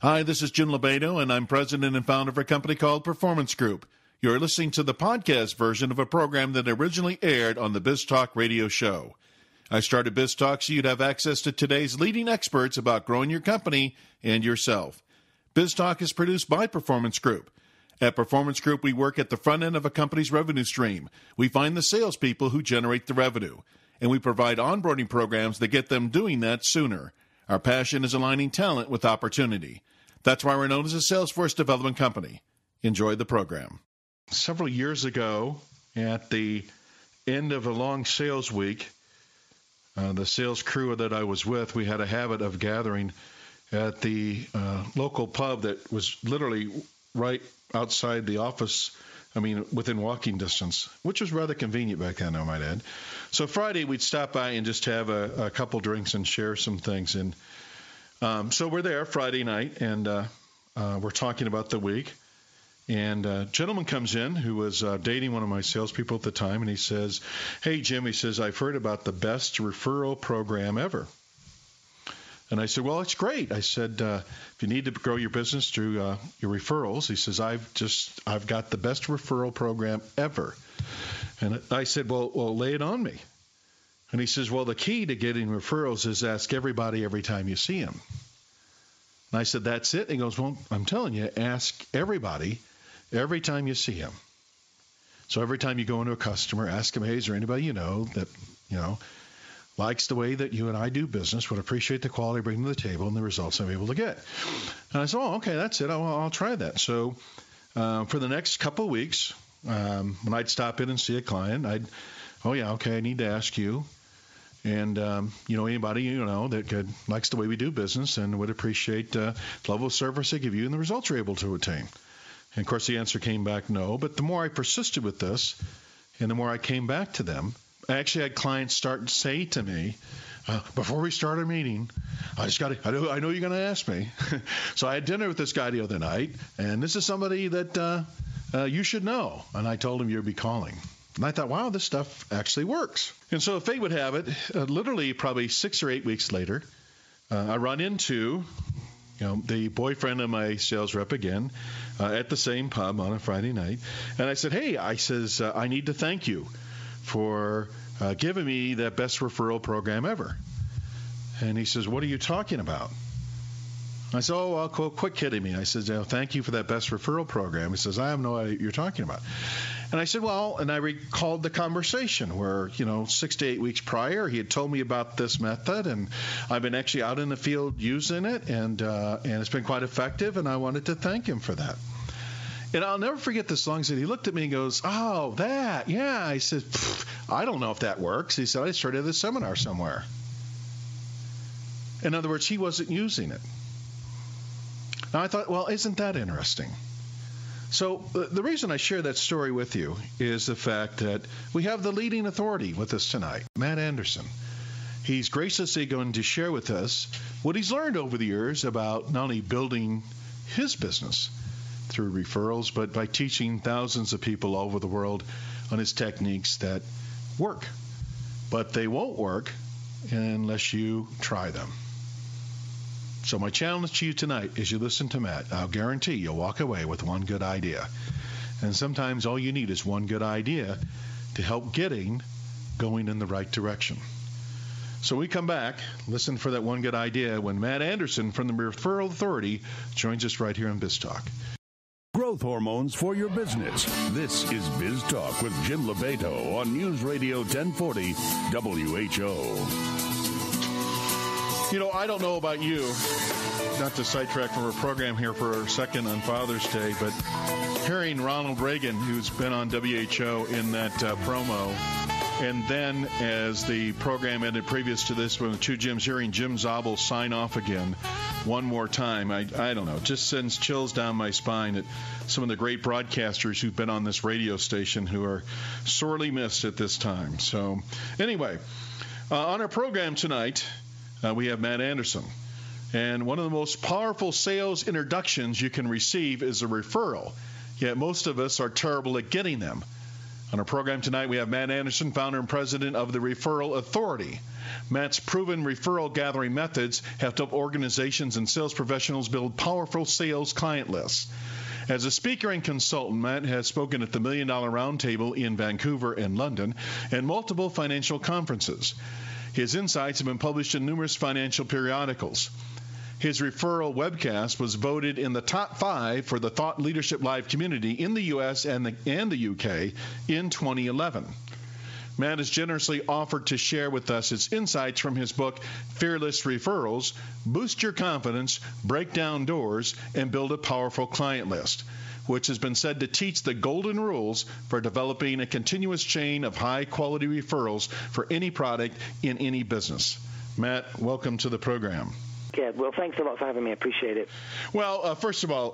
Hi, this is Jim Lobaito, and I'm president and founder of a company called Performance Group. You're listening to the podcast version of a program that originally aired on the BizTalk radio show. I started BizTalk so you'd have access to today's leading experts about growing your company and yourself. BizTalk is produced by Performance Group. At Performance Group, we work at the front end of a company's revenue stream. We find the salespeople who generate the revenue, and we provide onboarding programs that get them doing that sooner. Our passion is aligning talent with opportunity. That's why we're known as a Salesforce development company. Enjoy the program. Several years ago, at the end of a long sales week, the sales crew that I was with, we had a habit of gathering at the local pub that was literally right outside the office, within walking distance, which was rather convenient back then, I might add. So Friday, we'd stop by and just have a couple drinks and share some things. And so we're there Friday night, and we're talking about the week. And a gentleman comes in who was dating one of my salespeople at the time, and he says, "Hey, Jim," he says, "I've heard about the best referral program ever." And I said, "Well, it's great." I said, "If you need to grow your business through your referrals," he says, I've got the best referral program ever." And I said, well, lay it on me. And he says, "Well, the key to getting referrals is ask everybody every time you see them." And I said, "That's it?" And he goes, "Well, I'm telling you, ask everybody every time you see them. So every time you go into a customer, ask them, hey, is there anybody that, likes the way that you and I do business, would appreciate the quality I bring to the table and the results I'm able to get?" And I said, "Oh, okay, that's it. I'll try that." So for the next couple of weeks, when I'd stop in and see a client, I need to ask you. And, anybody, that likes the way we do business and would appreciate the level of service I give you and the results you're able to attain. And, of course, the answer came back no. But the more I persisted with this and the more I came back to them, I actually had clients start to say to me, before we start our meeting, I know you're going to ask me. So I had dinner with this guy the other night, and this is somebody that you should know. And I told him you'd be calling. And I thought, wow, this stuff actually works. And so if fate would have it, literally probably 6 or 8 weeks later, I run into the boyfriend of my sales rep again at the same pub on a Friday night. And I said, "Hey," I says, "I need to thank you for giving me that best referral program ever." And he says, "What are you talking about?" I said, "Oh, well, quit kidding me." I said, "Thank you for that best referral program." He says, "I have no idea what you're talking about." And I said, well, and I recalled the conversation where, 6 to 8 weeks prior, he had told me about this method, and I've been actually out in the field using it, and it's been quite effective, and I wanted to thank him for that. And I'll never forget this long. He looked at me and goes, "Oh, that, yeah." I said, "I don't know if that works." He said, "I started this seminar somewhere." In other words, he wasn't using it. Now I thought, well, isn't that interesting? So the reason I share that story with you is the fact that we have the leading authority with us tonight, Matt Anderson. He's graciously going to share with us what he's learned over the years about not only building his business through referrals, but by teaching thousands of people all over the world on his techniques that work. But they won't work unless you try them. So my challenge to you tonight is you listen to Matt. I'll guarantee you'll walk away with one good idea. And sometimes all you need is one good idea to help getting going in the right direction. So we come back, listen for that one good idea when Matt Anderson from the Referral Authority joins us right here on BizTalk. Growth hormones for your business. This is BizTalk with Jim Lobaito on News Radio 1040 WHO. I don't know about you, not to sidetrack from our program here for a second on Father's Day, but hearing Ronald Reagan, who's been on WHO in that promo, and then as the program ended previous to this, when the two Jims, hearing Jim Zabel sign off again one more time, I don't know, it just sends chills down my spine at some of the great broadcasters who've been on this radio station who are sorely missed at this time. So anyway, on our program tonight, we have Matt Anderson. And one of the most powerful sales introductions you can receive is a referral. Yet most of us are terrible at getting them. On our program tonight, we have Matt Anderson, founder and president of the Referral Authority. Matt's proven referral gathering methods have helped organizations and sales professionals build powerful sales client lists. As a speaker and consultant, Matt has spoken at the $1 Million Roundtable in Vancouver and London and multiple financial conferences. His insights have been published in numerous financial periodicals. His referral webcast was voted in the top 5 for the Thought Leadership Live community in the U.S. and the UK in 2011. Matt has generously offered to share with us his insights from his book, Fearless Referrals, Boost Your Confidence, Break Down Doors, and Build a Powerful Client List, which has been said to teach the golden rules for developing a continuous chain of high-quality referrals for any product in any business. Matt, welcome to the program. Yeah, well, thanks a lot for having me. I appreciate it. Well, first of all,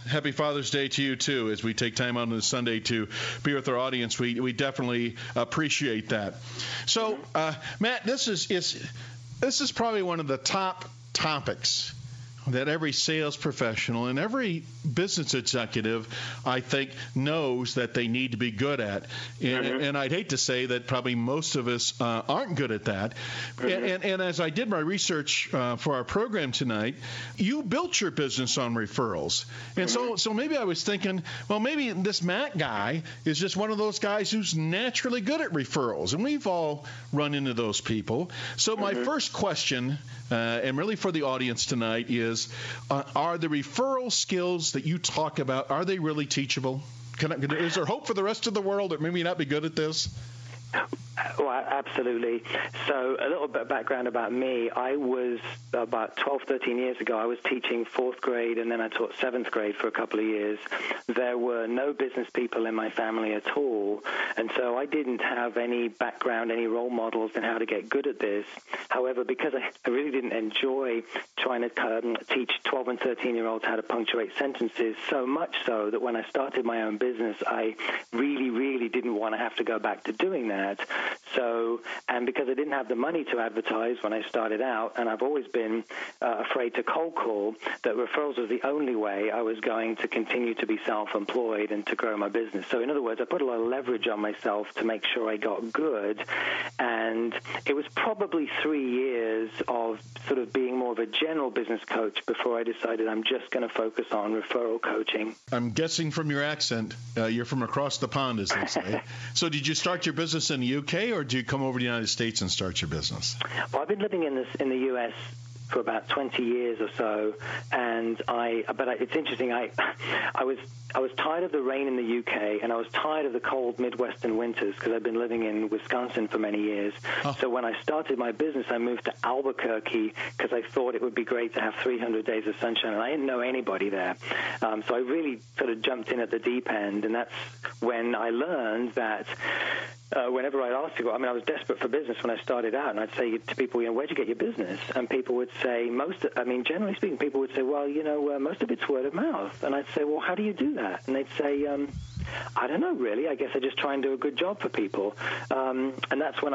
happy Father's Day to you, too, as we take time out on this Sunday to be with our audience. We definitely appreciate that. So, Matt, this is probably one of the top topics that every sales professional and every business executive, I think, knows that they need to be good at. And I'd hate to say that probably most of us aren't good at that. And as I did my research for our program tonight, you built your business on referrals. And so maybe I was thinking, well, maybe this Matt guy is just one of those guys who's naturally good at referrals. And we've all run into those people. So my first question, and really for the audience tonight, is are the referral skills that you talk about, are they really teachable? Is there hope for the rest of the world that maybe not be good at this? Well, absolutely. So a little bit of background about me. I was about 12, 13 years ago, I was teaching 4th grade, and then I taught 7th grade for a couple of years. There were no business people in my family at all, and so I didn't have any background, any role models in how to get good at this. However, because I really didn't enjoy trying to teach 12 and 13-year-olds how to punctuate sentences, so much so that when I started my own business, I really, really didn't want to have to go back to doing that. So, and because I didn't have the money to advertise when I started out, and I've always been afraid to cold call, that referrals was the only way I was going to continue to be self-employed and to grow my business. So in other words, I put a lot of leverage on myself to make sure I got good. And it was probably 3 years of sort of being more of a general business coach before I decided I'm just going to focus on referral coaching. I'm guessing from your accent, you're from across the pond, as they say. So did you start your business in the UK, or did you come over to the United States and start your business? Well, I've been living in the U.S. for about 20 years or so, and it's interesting. I was tired of the rain in the UK, and I was tired of the cold Midwestern winters because I've been living in Wisconsin for many years. Oh. So when I started my business, I moved to Albuquerque because I thought it would be great to have 300 days of sunshine, and I didn't know anybody there. So I really sort of jumped in at the deep end, and that's when I learned that whenever I asked people, I was desperate for business when I started out, and I'd say to people, where'd you get your business? And people would say, generally speaking, people would say, well, most of it's word of mouth. And I'd say, well, how do you do that? And they'd say, I don't know, really. I guess I just try and do a good job for people. And that's when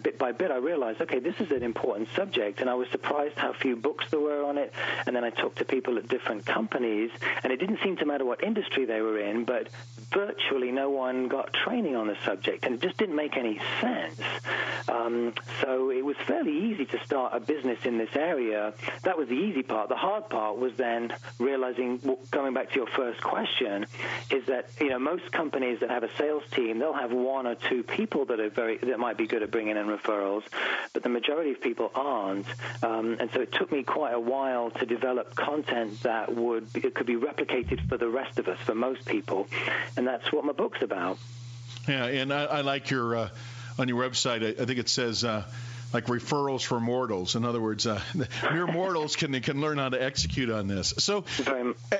bit by bit, I realized, okay, this is an important subject. And I was surprised how few books there were on it. And then I talked to people at different companies, and it didn't seem to matter what industry they were in, but virtually no one got training on the subject, and it just didn't make any sense. So it was fairly easy to start a business in this area. That was the easy part. The hard part was then realizing, going back to your first question, is that, most companies that have a sales team, they'll have 1 or 2 people that might be good at bringing in referrals, but the majority of people aren't. And so it took me quite a while to develop content that could be replicated for the rest of us, for most people. And that's what my book's about. Yeah, and I like your on your website, I think it says like referrals for mortals. In other words, mere mortals can learn how to execute on this. So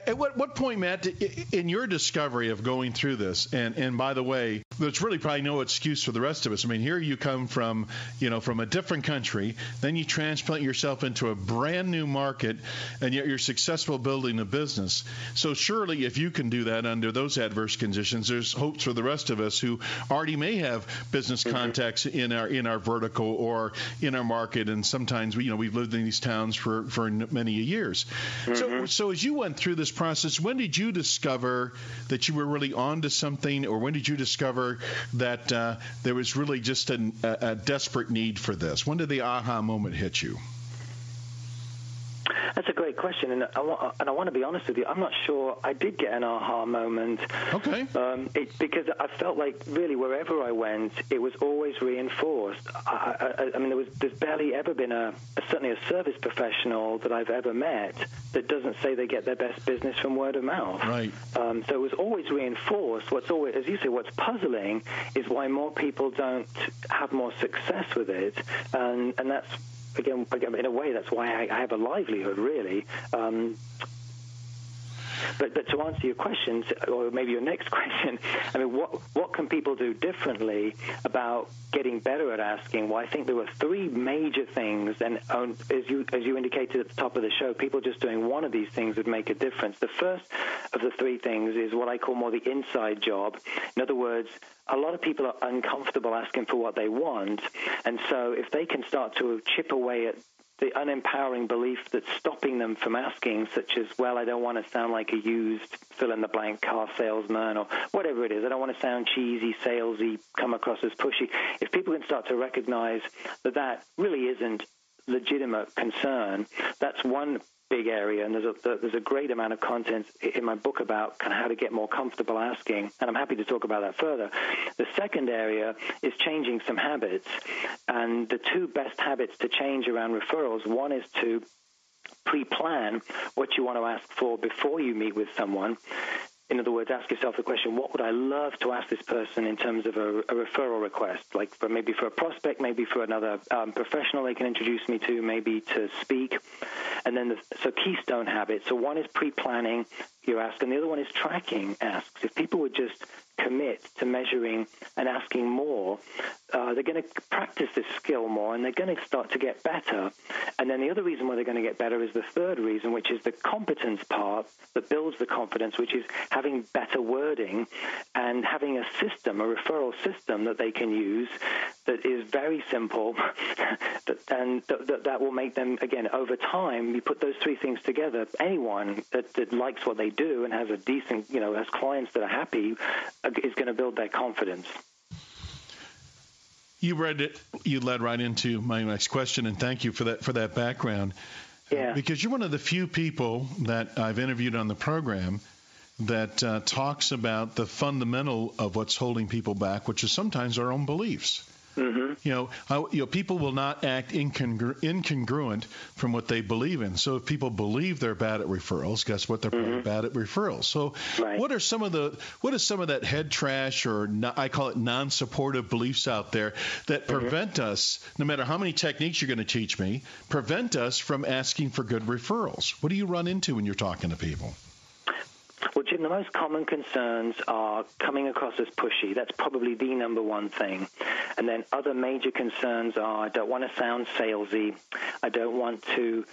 at what point, Matt, in your discovery of going through this, and by the way, there's really probably no excuse for the rest of us. Here you come from a different country, then you transplant yourself into a brand new market, and yet you're successful building a business. So surely if you can do that under those adverse conditions, there's hopes for the rest of us who already may have business contacts in our vertical or in our market, and sometimes we've lived in these towns for many years. So as you went through this process, when did you discover that you were really onto something, or when did you discover that there was really just a desperate need for this? When did the aha moment hit you? That's a great question, and I want to be honest with you. I'm not sure I did get an aha moment. Okay. Because I felt like really wherever I went, it was always reinforced. I mean, there's barely ever been certainly a service professional that I've ever met that doesn't say they get their best business from word of mouth. Right. So it was always reinforced. What's always, as you say, what's puzzling is why more people don't have more success with it, and that's. Again, in a way, that's why I have a livelihood, really. But to answer your questions, or maybe your next question, I mean, what can people do differently about getting better at asking? Well, I think there were three major things, and as you indicated at the top of the show, people just doing one of these things would make a difference. The first of the three things is what I call more the inside job. In other words, a lot of people are uncomfortable asking for what they want, and so if they can start to chip away at the unempowering belief that's stopping them from asking, such as, well, I don't want to sound like a used fill-in-the-blank car salesman or whatever it is. I don't want to sound cheesy, salesy, come across as pushy. If people can start to recognize that that really isn't legitimate concern, that's one big area, and there's a great amount of content in my book about kind of how to get more comfortable asking, and I'm happy to talk about that further. The second area is changing some habits, and the two best habits to change around referrals, one is to pre-plan what you want to ask for before you meet with someone. In other words, ask yourself the question, what would I love to ask this person in terms of a referral request, like maybe for a prospect, maybe for another professional they can introduce me to, maybe to speak. And then, so keystone habits. So one is pre-planning your ask, and the other one is tracking asks. If people would just commit to measuring and asking more, they're going to practice this skill more, and they're going to start to get better. And then the other reason why they're going to get better is the third reason, which is the competence part that builds the confidence, which is having better wording and having a system, a referral system that they can use that is very simple, that will make them, again, over time, you put those three things together, anyone that likes what they do and has a decent, has clients that are happy, is going to build their confidence. You led right into my next question, and thank you for that background. Yeah. Because you're one of the few people that I've interviewed on the program that talks about the fundamental of what's holding people back, which is sometimes our own beliefs. Mm-hmm. People will not act incongruent from what they believe in. So if people believe they're bad at referrals, guess what? They're probably bad at referrals. So right. What is some of that head trash, or I call it non-supportive beliefs out there that prevent us, no matter how many techniques you're going to teach me, prevent us from asking for good referrals? What do you run into when you're talking to people? Well, Jim, the most common concerns are coming across as pushy. That's probably the number one thing. And then other major concerns are, I don't want to sound salesy. I don't want to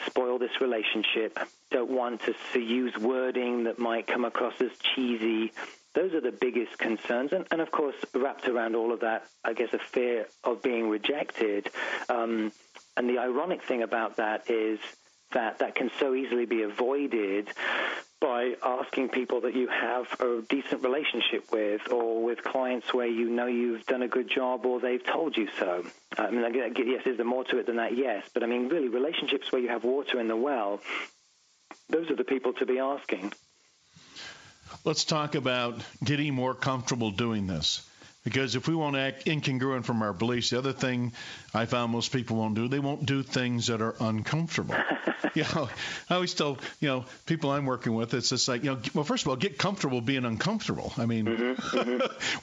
spoil this relationship. Don't want to use wording that might come across as cheesy. Those are the biggest concerns. And of course, wrapped around all of that, I guess, a fear of being rejected. And the ironic thing about that is that can so easily be avoided by asking people that you have a decent relationship with, or with clients where you've done a good job or they've told you so. I mean, yes, is there more to it than that? Yes. But I mean, really, relationships where you have water in the well, those are the people to be asking. Let's talk about getting more comfortable doing this. Because if we won't act incongruent from our beliefs, the other thing I found most people won't do, they won't do things that are uncomfortable. I always tell, people I'm working with, it's just like, well, first of all, get comfortable being uncomfortable. I mean,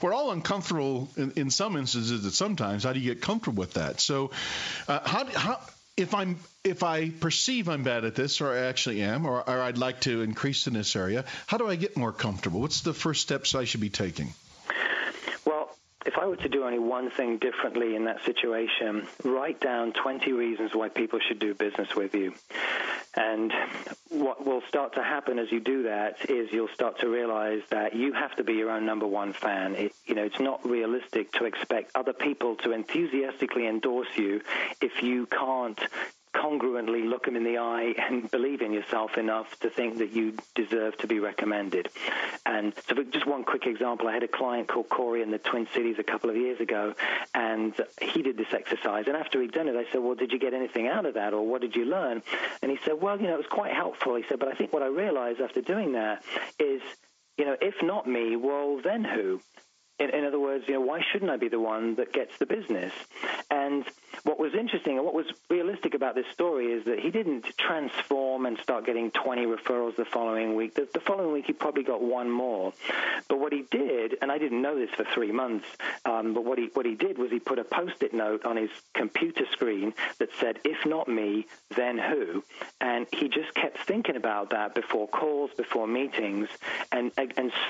we're all uncomfortable in some instances at sometimes. How do you get comfortable with that? So if I perceive I'm bad at this, or I actually am, or I'd like to increase in this area, how do I get more comfortable? What's the first steps I should be taking? If I were to do only one thing differently in that situation, write down 20 reasons why people should do business with you. And what will start to happen as you do that is you'll start to realize that you have to be your own number one fan. It's not realistic to expect other people to enthusiastically endorse you if you can't congruently look them in the eye and believe in yourself enough to think that you deserve to be recommended. And so just one quick example, I had a client called Corey in the Twin Cities a couple of years ago, and he did this exercise. And after he'd done it, I said, well, did you get anything out of that, or what did you learn? And he said, well, it was quite helpful. He said, but I think what I realized after doing that is, if not me, well, then who? In other words, why shouldn't I be the one that gets the business? And what was interesting and what was realistic about this story is that he didn't transform and start getting 20 referrals the following week. The following week, he probably got one more. But what he did, and I didn't know this for 3 months, but what he did was he put a Post-it note on his computer screen that said, if not me, then who? And he just kept thinking about that before calls, before meetings, and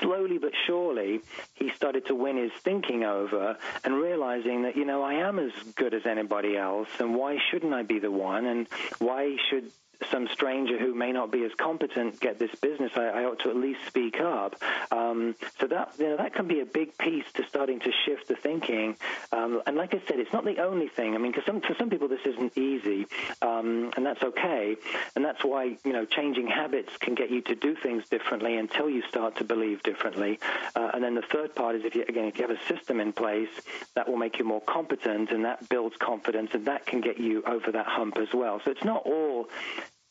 slowly but surely, he started to win his thinking over and realizing that, I am as good as anybody else, and why shouldn't I be the one, and why should some stranger who may not be as competent get this business? I ought to at least speak up. So that can be a big piece to starting to shift the thinking. And like I said, it's not the only thing. I mean, because for some people this isn't easy, and that's okay. And that's why changing habits can get you to do things differently until you start to believe differently. And then the third part is if you have a system in place that will make you more competent, and that builds confidence, and that can get you over that hump as well. So it's not all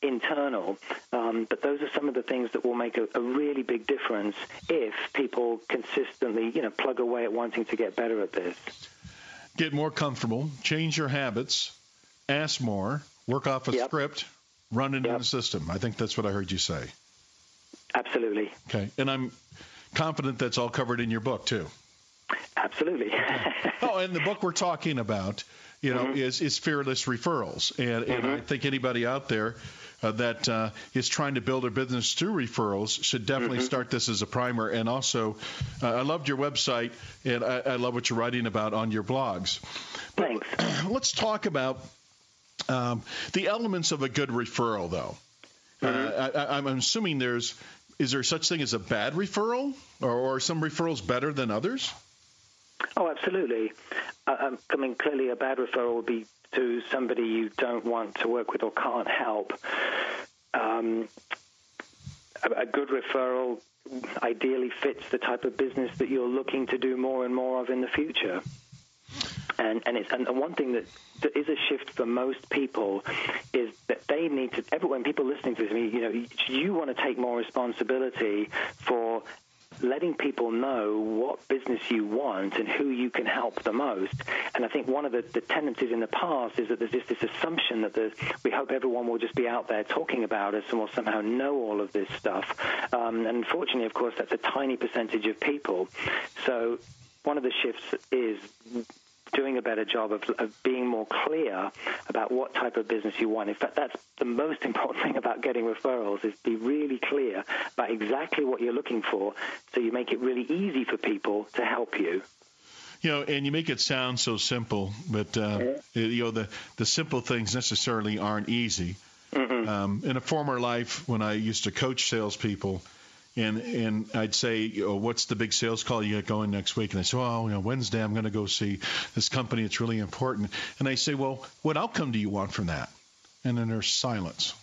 internal, but those are some of the things that will make a really big difference if people consistently, plug away at wanting to get better at this. Get more comfortable, change your habits, ask more, work off a script, run it in the system. I think that's what I heard you say. Absolutely. Okay, and I'm confident that's all covered in your book, too. Absolutely. Okay. Oh, and the book we're talking about, is Fearless Referrals. And I think anybody out there that is trying to build a business through referrals should definitely start this as a primer. And also, I loved your website, and I love what you're writing about on your blogs. Thanks. Let's talk about the elements of a good referral, though. I'm assuming is there such thing as a bad referral, or are some referrals better than others? Oh, absolutely. I mean, clearly a bad referral would be to somebody you don't want to work with or can't help. A good referral ideally fits the type of business that you're looking to do more and more of in the future. And one thing that is a shift for most people is that they need to, when people listening to this, you want to take more responsibility for letting people know what business you want and who you can help the most. And I think one of the tendencies in the past is that there's just this assumption that we hope everyone will just be out there talking about us and will somehow know all of this stuff. And unfortunately, of course, that's a tiny percentage of people. So one of the shifts is doing a better job of being more clear about what type of business you want. In fact, that's the most important thing about getting referrals, is be really clear about exactly what you're looking for, so you make it really easy for people to help you. And you make it sound so simple, but the simple things necessarily aren't easy. In a former life, when I used to coach salespeople, and I'd say, what's the big sales call you got going next week? And they say, Wednesday I'm going to go see this company. It's really important. And I say, well, what outcome do you want from that? And then there's silence.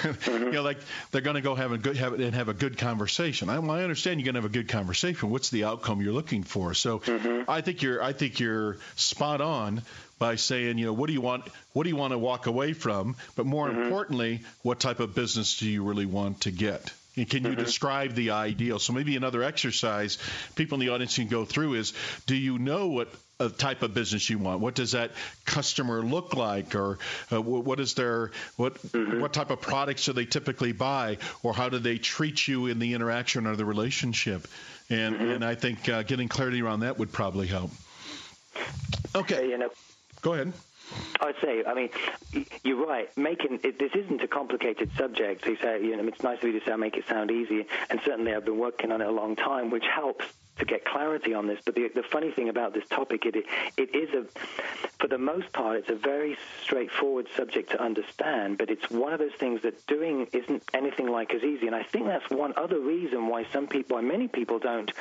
Like they're going to go have a good conversation. I understand you're going to have a good conversation. What's the outcome you're looking for? So I think you're spot on by saying, what do you want? What do you want to walk away from? But more importantly, what type of business do you really want to get? And can you describe the ideal? So maybe another exercise people in the audience can go through is, do you know what a type of business you want? What does that customer look like? Or what type of products do they typically buy? Or how do they treat you in the interaction or the relationship? And I think getting clarity around that would probably help. Okay. Go ahead. I'd say, you're right. This isn't a complicated subject. So you say, it's nice of you to say, make it sound easy. And certainly I've been working on it a long time, which helps get clarity on this. But the funny thing about this topic, it is for the most part, it's a very straightforward subject to understand, but it's one of those things that doing isn't anything like as easy. And I think that's one other reason why many people don't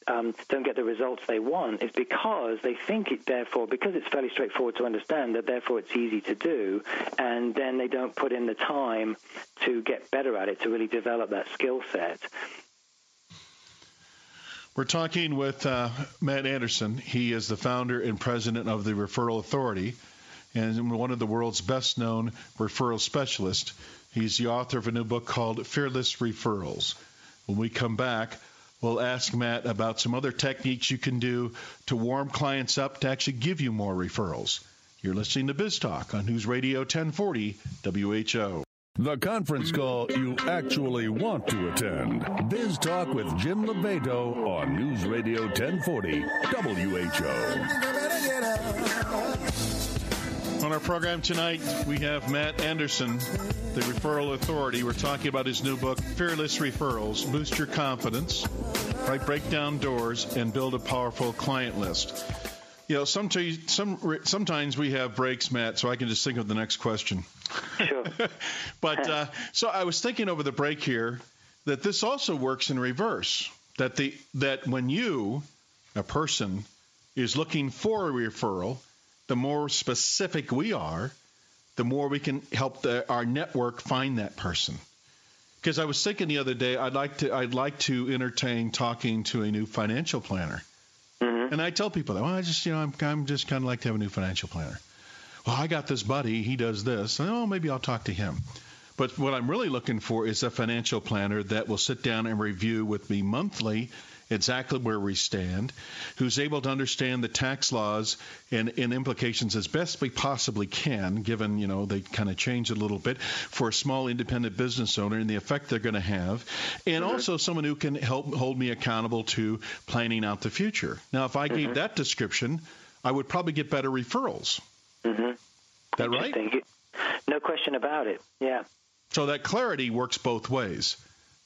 get the results they want, is because they think it, therefore, because it's fairly straightforward to understand, that therefore it's easy to do, and then they don't put in the time to get better at it, to really develop that skill set. We're talking with Matt Anderson. He is the founder and president of the Referral Authority and one of the world's best-known referral specialists. He's the author of a new book called Fearless Referrals. When we come back, we'll ask Matt about some other techniques you can do to warm clients up to actually give you more referrals. You're listening to BizTalk on News Radio 1040 WHO. The conference call you actually want to attend. BizTalk with Jim Lobaito on News Radio 1040 WHO. On our program tonight, we have Matt Anderson, the Referral Authority. We're talking about his new book, Fearless Referrals, Boost Your Confidence, right? Break down doors and build a powerful client list. You know, sometimes we have breaks, Matt, so I can just think of the next question. Sure. But so I was thinking over the break here that this also works in reverse. That when you, a person, is looking for a referral, the more specific we are, the more we can help our network find that person. Because I was thinking the other day, I'd like to entertain talking to a new financial planner. And I tell people that, well, I'm just kind of like to have a new financial planner. Well, I got this buddy, he does this. Oh, maybe I'll talk to him. But what I'm really looking for is a financial planner that will sit down and review with me monthly exactly where we stand, who's able to understand the tax laws and implications as best we possibly can, given, they kind of change a little bit for a small independent business owner and the effect they're going to have, and also someone who can help hold me accountable to planning out the future. Now, if I gave that description, I would probably get better referrals. Is that right? No question about it, yeah. So that clarity works both ways.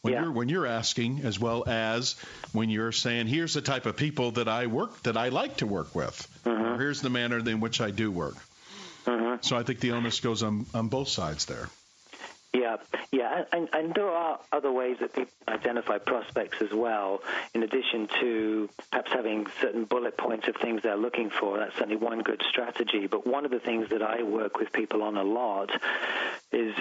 When you're asking, as well as when you're saying, here's the type of people that I like to work with, or here's the manner in which I do work. So I think the onus goes on both sides there. Yeah, and there are other ways that people identify prospects as well, in addition to perhaps having certain bullet points of things they're looking for. That's certainly one good strategy. But one of the things that I work with people on a lot is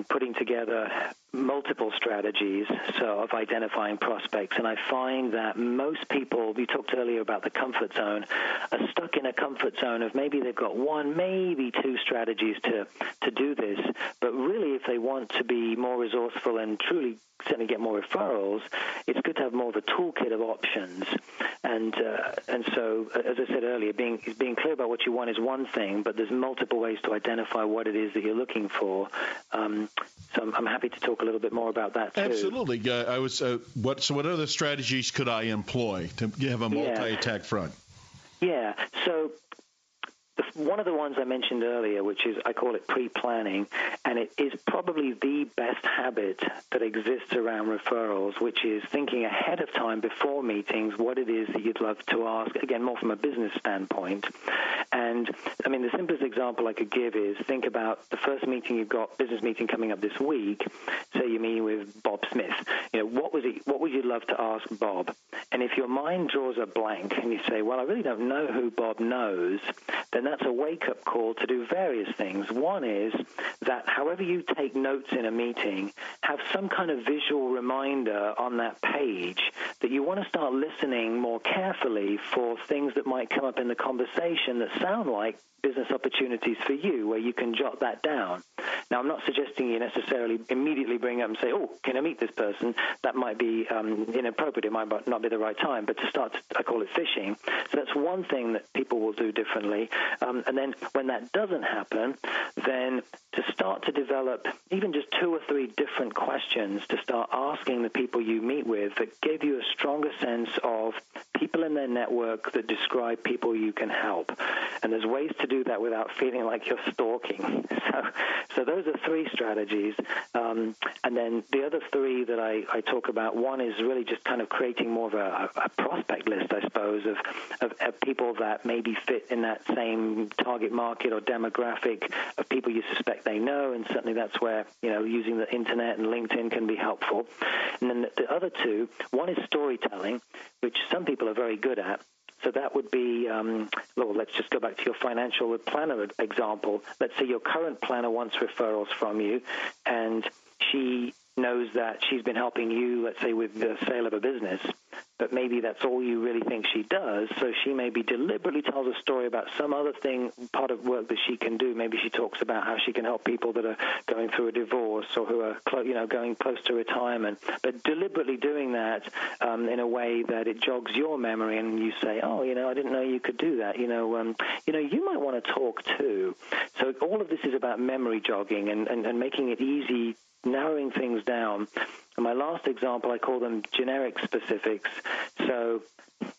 putting together multiple strategies of identifying prospects. And I find that most people, we talked earlier about the comfort zone, are stuck in a comfort zone of maybe they've got one, maybe two strategies to do this. But really, if they want to be more resourceful and truly certainly get more referrals, it's good to have more of a toolkit of options. And so, as I said earlier, being clear about what you want is one thing, but there's multiple ways to identify what it is that you're looking for. So I'm happy to talk a little bit more about that too. Absolutely. What other strategies could I employ to have a multi-attack front? Yeah. So one of the ones I mentioned earlier, which is, I call it pre-planning, and it is probably the best habit that exists around referrals, which is thinking ahead of time before meetings what it is that you'd love to ask, again, more from a business standpoint. And, I mean, the simplest example I could give is think about the first meeting you've got, business meeting coming up this week. Say you're meeting with Bob Smith. What would you love to ask Bob? And if your mind draws a blank and you say, well, I really don't know who Bob knows, then that's a wake-up call to do various things. One is that however you take notes in a meeting, have some kind of visual reminder on that page that you want to start listening more carefully for things that might come up in the conversation that sound like business opportunities for you, where you can jot that down. Now, I'm not suggesting you necessarily immediately bring up and say, oh, can I meet this person? That might be inappropriate. It might not be the right time. But to start, I call it fishing. So that's one thing that people will do differently. And then when that doesn't happen, then to start to develop even just 2 or 3 different questions to start asking the people you meet with that give you a stronger sense of people in their network that describe people you can help. And there's ways to do that without feeling like you're stalking. So those are 3 strategies. And then the other 3 that I talk about, one is really just kind of creating more of a prospect list, I suppose, of people that maybe fit in that same target market or demographic of people you suspect they know, and certainly that's where, using the internet and LinkedIn can be helpful. And then the other 2, one is storytelling, which some people are very good at. So that would be, let's just go back to your financial planner example. Let's say your current planner wants referrals from you, and she knows that she's been helping you, let's say, with the sale of a business, but maybe that's all you really think she does. So she maybe deliberately tells a story about some other thing, part of work that she can do. Maybe she talks about how she can help people that are going through a divorce or who are, going close to retirement, but deliberately doing that in a way that it jogs your memory, and you say, oh, I didn't know you could do that. You might want to talk too. So all of this is about memory jogging and making it easy, narrowing things down. And my last example, I call them generic specifics. So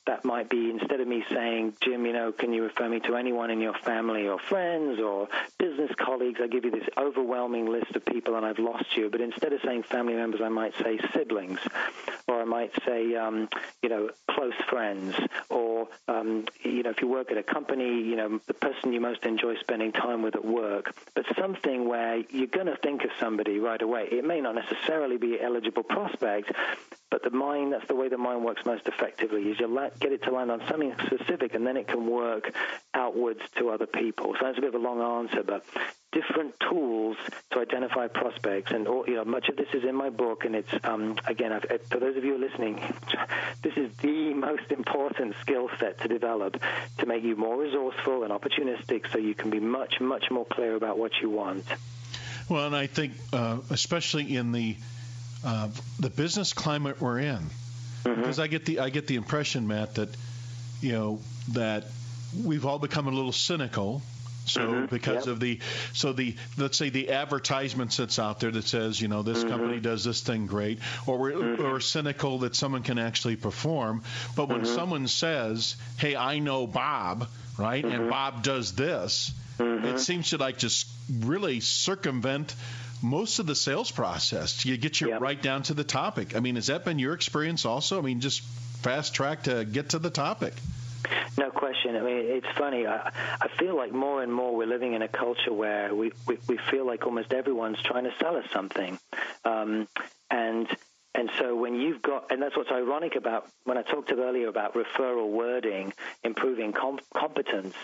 that might be, instead of me saying, Jim, can you refer me to anyone in your family or friends or business colleagues, I give you this overwhelming list of people and I've lost you. But instead of saying family members, I might say siblings, or I might say, close friends, or, if you work at a company, the person you most enjoy spending time with at work, but something where you're going to think of somebody right away. It may not necessarily be an eligible prospect, but that's the way the mind works most effectively, is you get it to land on something specific, and then it can work outwards to other people. So that's a bit of a long answer, but different tools to identify prospects. And much of this is in my book, and it's, again, for those of you who are listening, this is the most important skill set to develop to make you more resourceful and opportunistic, so you can be much, much more clear about what you want. Well, and I think especially in the business climate we're in, because I get the impression, Matt, that that we've all become a little cynical. So because of let's say the advertisements that's out there that says, this company does this thing great, or we're cynical that someone can actually perform. But when someone says, hey, I know Bob, right, and Bob does this, it seems to just really circumvent most of the sales process. You get you right down to the topic. I mean, has that been your experience also? I mean, just fast track to get to the topic. No question. I mean, it's funny. I feel like more and more we're living in a culture where we feel like almost everyone's trying to sell us something. And so when you've got, and that's what's ironic about when I talked earlier about referral wording, improving competence,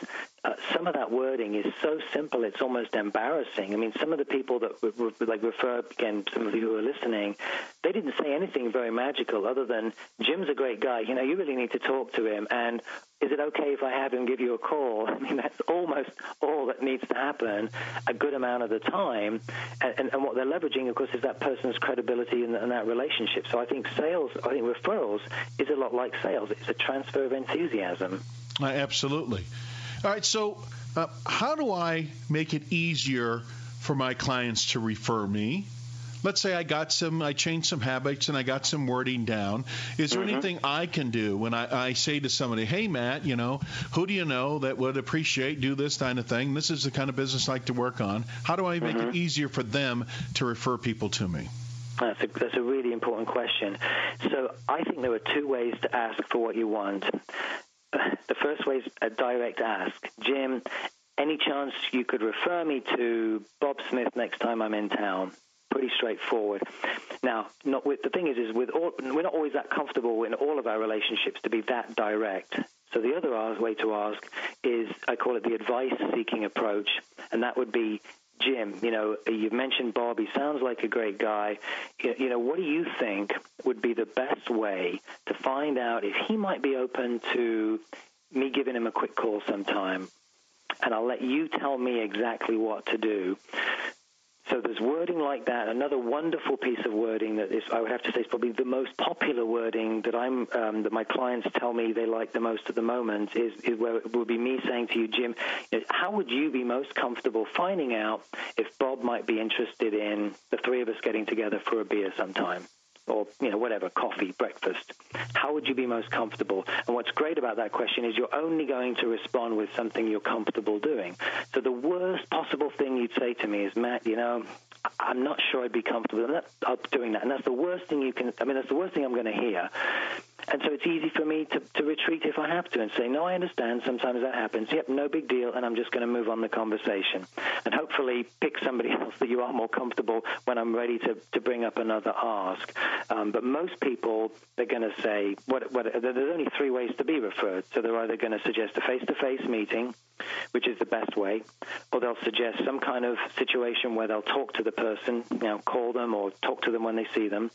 some of that wording is so simple it's almost embarrassing. I mean, some of the people that refer, again, some of you who are listening, they didn't say anything very magical other than, Jim's a great guy, you really need to talk to him, and is it okay if I have him give you a call? I mean, that's almost all that needs to happen a good amount of the time. And what they're leveraging, of course, is that person's credibility and that relationship. So I think referrals is a lot like sales. It's a transfer of enthusiasm. Absolutely. All right, so how do I make it easier for my clients to refer me? Let's say I changed some habits and I got some wording down. Is there anything I can do when I say to somebody, hey, Matt, who do you know that would do this kind of thing? This is the kind of business I like to work on. How do I make it easier for them to refer people to me? That's a really important question. So I think there are 2 ways to ask for what you want. The first way is a direct ask. Jim, any chance you could refer me to Bob Smith next time I'm in town? Pretty straightforward. Now, the thing is we're not always that comfortable in all of our relationships to be that direct. So the other way to ask is, I call it the advice-seeking approach, and that would be, Jim, you've mentioned Bob. He sounds like a great guy. What do you think would be the best way to find out if he might be open to me giving him a quick call sometime? And I'll let you tell me exactly what to do. So there's wording like that. Another wonderful piece of wording that is, I would have to say, is probably the most popular wording that that my clients tell me they like the most at the moment is where it would be me saying to you, Jim, how would you be most comfortable finding out if Bob might be interested in the 3 of us getting together for a beer sometime? or whatever, coffee, breakfast, how would you be most comfortable? And what's great about that question is you're only going to respond with something you're comfortable doing. So the worst possible thing you'd say to me is, Matt, I'm not sure I'd be comfortable doing that. And that's the worst thing that's the worst thing I'm going to hear. And so it's easy for me to retreat if I have to and say, no, I understand. Sometimes that happens. Yep, no big deal. And I'm just going to move on the conversation. And hopefully pick somebody else that you are more comfortable when I'm ready to bring up another ask. But most people, they're going to say, there's only three ways to be referred. So they're either going to suggest a face-to-face meeting, which is the best way, or they'll suggest some kind of situation where they'll talk to the person, call them or talk to them when they see them.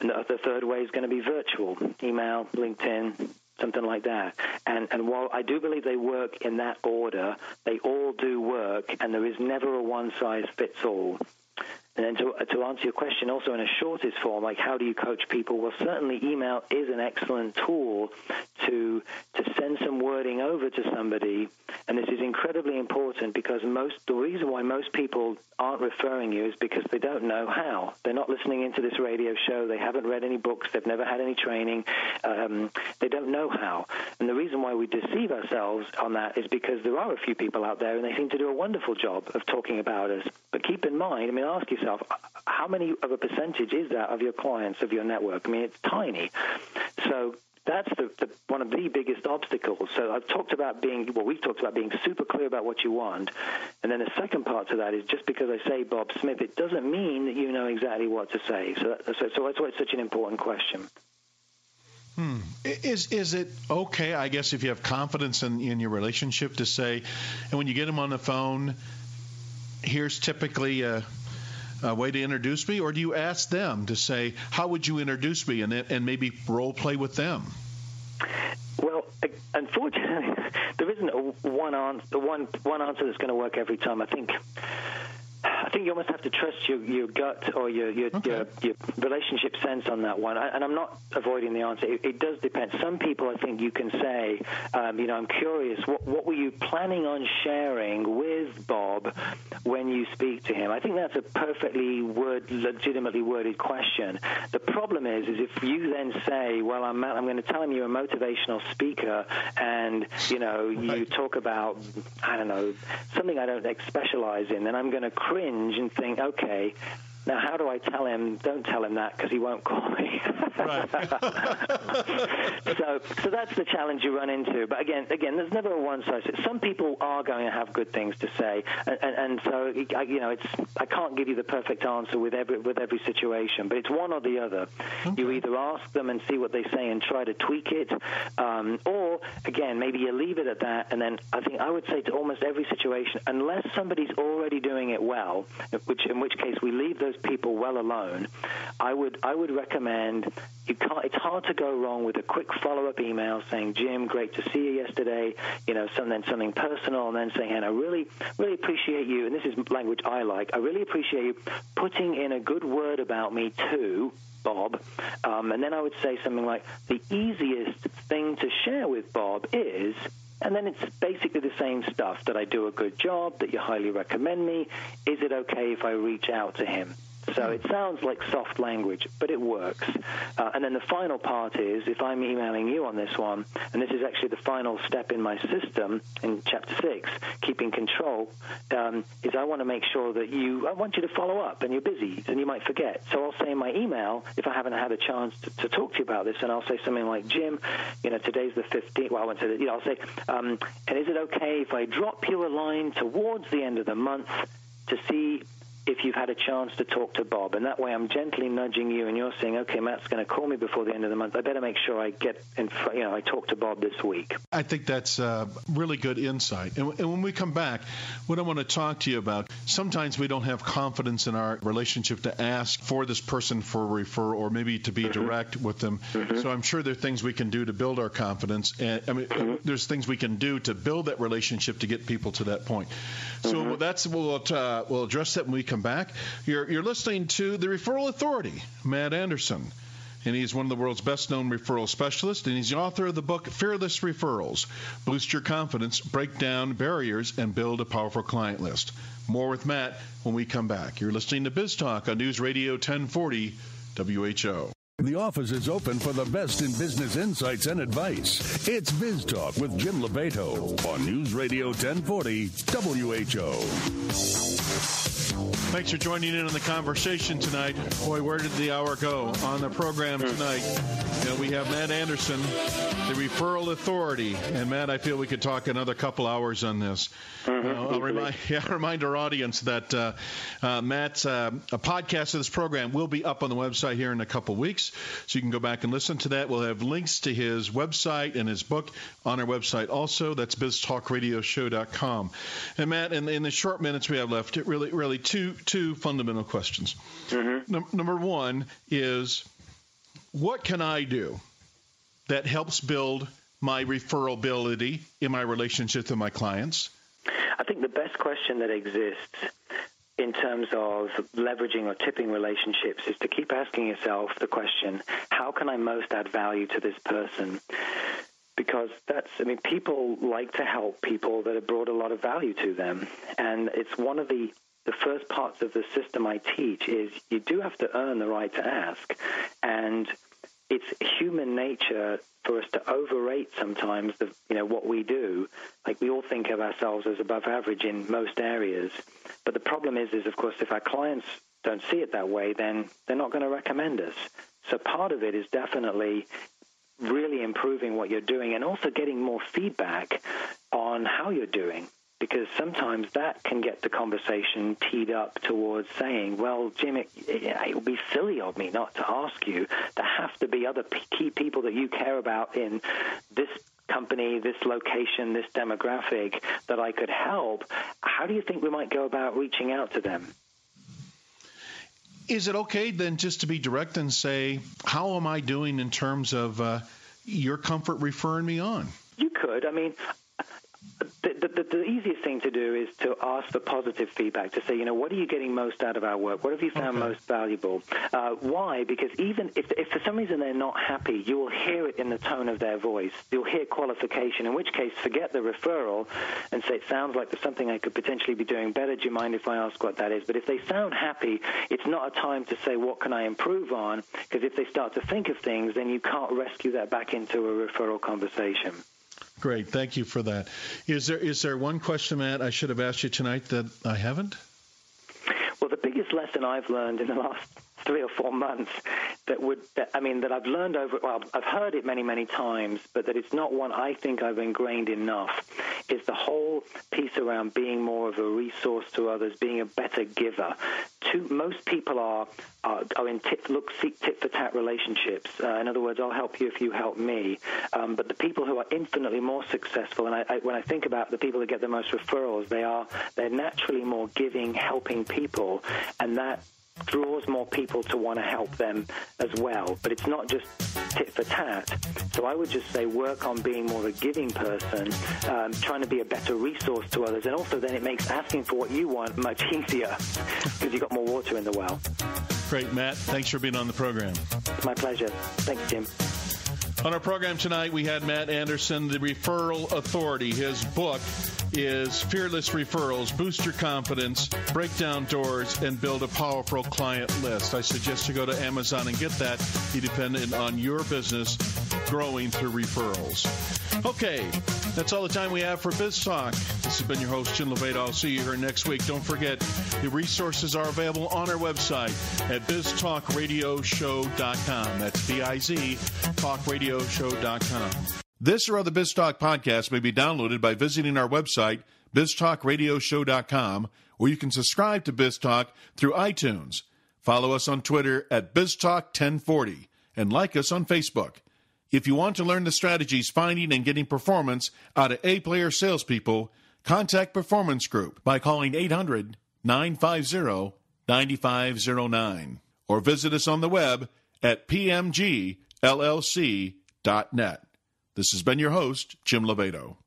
And the third way is going to be virtual, email, LinkedIn, something like that. And while I do believe they work in that order, they all do work, and there is never a one-size-fits-all. And then to answer your question, also in a shortest form, like how do you coach people? Well, certainly email is an excellent tool to send some wording over to somebody. And this is incredibly important because the reason why most people aren't referring you is because they don't know how. They're not listening into this radio show. They haven't read any books. They've never had any training. They don't know how. And the reason why we deceive ourselves on that is because there are a few people out there and they seem to do a wonderful job of talking about us. But keep in mind, ask yourself, how many of a percentage is that of your clients, of your network? It's tiny. So that's one of the biggest obstacles. So we've talked about being super clear about what you want. And then the second part to that is just because I say Bob Smith, it doesn't mean that you know exactly what to say. So that's why it's such an important question. Is it okay, I guess, if you have confidence in your relationship to say, and when you get them on the phone, here's typically a way to introduce me, or do you ask them to say, how would you introduce me, and maybe role play with them? Well, unfortunately, there isn't one answer that's going to work every time. I think you almost have to trust your gut or your relationship sense on that one. And I'm not avoiding the answer. It does depend. Some people, I think you can say, I'm curious, what were you planning on sharing with Bob when you speak to him? I think that's a perfectly legitimately worded question. The problem is if you then say, well, I'm going to tell him you're a motivational speaker and, you talk about, I don't know, something I don't specialize in, then I'm going to cringe and think, okay, now how do I tell him? Don't tell him that because he won't call me. Right. So that's the challenge you run into. But again, there's never a one size. Some people are going to have good things to say, and so I can't give you the perfect answer with every situation. But it's one or the other. Okay. You either ask them and see what they say and try to tweak it, or again maybe you leave it at that. And then I would say to almost every situation, unless somebody's already doing it well, in which case we leave those people well alone, I would recommend it's hard to go wrong with a quick follow-up email saying, Jim, great to see you yesterday, something personal, and then saying, and I really, really appreciate you, and this is language I like, I really appreciate you putting in a good word about me too, Bob. And then I would say something like, the easiest thing to share with Bob is, and then it's basically the same stuff, that I do a good job, that you highly recommend me. Is it okay if I reach out to him? So it sounds like soft language, but it works. And then the final part is, if I'm emailing you on this one, and this is actually the final step in my system in Chapter 6, keeping control, is I want to make sure that I want you to follow up, and you're busy, and you might forget. So I'll say in my email, if I haven't had a chance to talk to you about this, and I'll say something like, Jim, today's the 15th, well, I won't say that, I'll say, and is it okay if I drop you a line towards the end of the month to see if you've had a chance to talk to Bob? And that way I'm gently nudging you, and you're saying, okay, Matt's going to call me before the end of the month. I better make sure I get I talk to Bob this week. I think that's really good insight. And when we come back, what I want to talk to you about, sometimes we don't have confidence in our relationship to ask for this person for a referral, or maybe to be direct with them. So I'm sure there are things we can do to build our confidence. And there's things we can do to build that relationship to get people to that point. So we'll address that when we come back. You're listening to the Referral Authority, Matt Anderson, and he's one of the world's best-known referral specialists, and he's the author of the book Fearless Referrals: Boost Your Confidence, Break Down Barriers, and Build a Powerful Client List. More with Matt when we come back. You're listening to BizTalk on News Radio 1040 WHO. The office is open for the best in business insights and advice. It's BizTalk with Jim Lobaito on News Radio 1040 WHO. Thanks for joining in on the conversation tonight. Boy, where did the hour go? On the program tonight, we have Matt Anderson, the Referral Authority. And, Matt, I feel we could talk another couple hours on this. I'll remind our audience that Matt's a podcast of this program will be up on the website here in a couple weeks, so you can go back and listen to that. We'll have links to his website and his book on our website also. That's biztalkradioshow.com. And, Matt, in the short minutes we have left, really two fundamental questions. Number one is, what can I do that helps build my referral ability in my relationship with my clients? I think the best question that exists in terms of leveraging or tipping relationships is to keep asking yourself the how can I most add value to this person? Because people like to help people that have brought a lot of value to them. And it's one of the first parts of the system I teach is you do have to earn the right to ask. And it's human nature for us to overrate sometimes what we do. Like, we all think of ourselves as above average in most areas. But the problem is of course, if our clients don't see it that way, then they're not going to recommend us. So part of it is definitely really improving what you're doing and also getting more feedback on how you're doing. Because sometimes that can get the conversation teed up towards saying, well, Jim, it would be silly of me not to ask you. There have to be other key people that you care about in this company, this location, this demographic that I could help. How do you think we might go about reaching out to them? Is it okay then just to be direct and say, how am I doing in terms of your comfort referring me on? You could. The easiest thing to do is to ask for positive feedback, to say, what are you getting most out of our work? What have you found most valuable? Why? Because even if for some reason they're not happy, you will hear it in the tone of their voice. You'll hear qualification, in which case forget the referral and say, it sounds like there's something I could potentially be doing better. Do you mind if I ask what that is? But if they sound happy, it's not a time to say, what can I improve on? Because if they start to think of things, then you can't rescue that back into a referral conversation. Great. Thank you for that. Is there one question, Matt, I should have asked you tonight that I haven't? Well, the biggest lesson I've learned in the last 3 or 4 months that I've learned I've heard it many, many times, but that it's not one I think I've ingrained enough, is the whole piece around being more of a resource to others, being a better giver. Most people are in tit-for-tat relationships. In other words, I'll help you if you help me. But the people who are infinitely more successful, and when I think about the people that get the most referrals, they're naturally more giving, helping people, and that draws more people to want to help them as well. But it's not just tit for tat. So I would just say work on being more of a giving person, trying to be a better resource to others. And also then it makes asking for what you want much easier because you've got more water in the well. Great, Matt. Thanks for being on the program. It's my pleasure. Thanks, Jim. On our program tonight, we had Matt Anderson, the Referral Authority. His book is Fearless Referrals, Boost Your Confidence, Break Down Doors, and Build a Powerful Client List. I suggest you go to Amazon and get that, dependent on your business growing through referrals. Okay, that's all the time we have for BizTalk. This has been your host, Jim Lobaito. I'll see you here next week. Don't forget, the resources are available on our website at biztalkradioshow.com. That's B-I-Z, talkradioshow.com. This or other BizTalk podcasts may be downloaded by visiting our website, biztalkradioshow.com, or you can subscribe to BizTalk through iTunes. Follow us on Twitter at BizTalk1040 and like us on Facebook. If you want to learn the strategies finding and getting performance out of A-player salespeople, contact Performance Group by calling 800-950-9509 or visit us on the web at pmgllc.net. This has been your host, Jim Lobaito.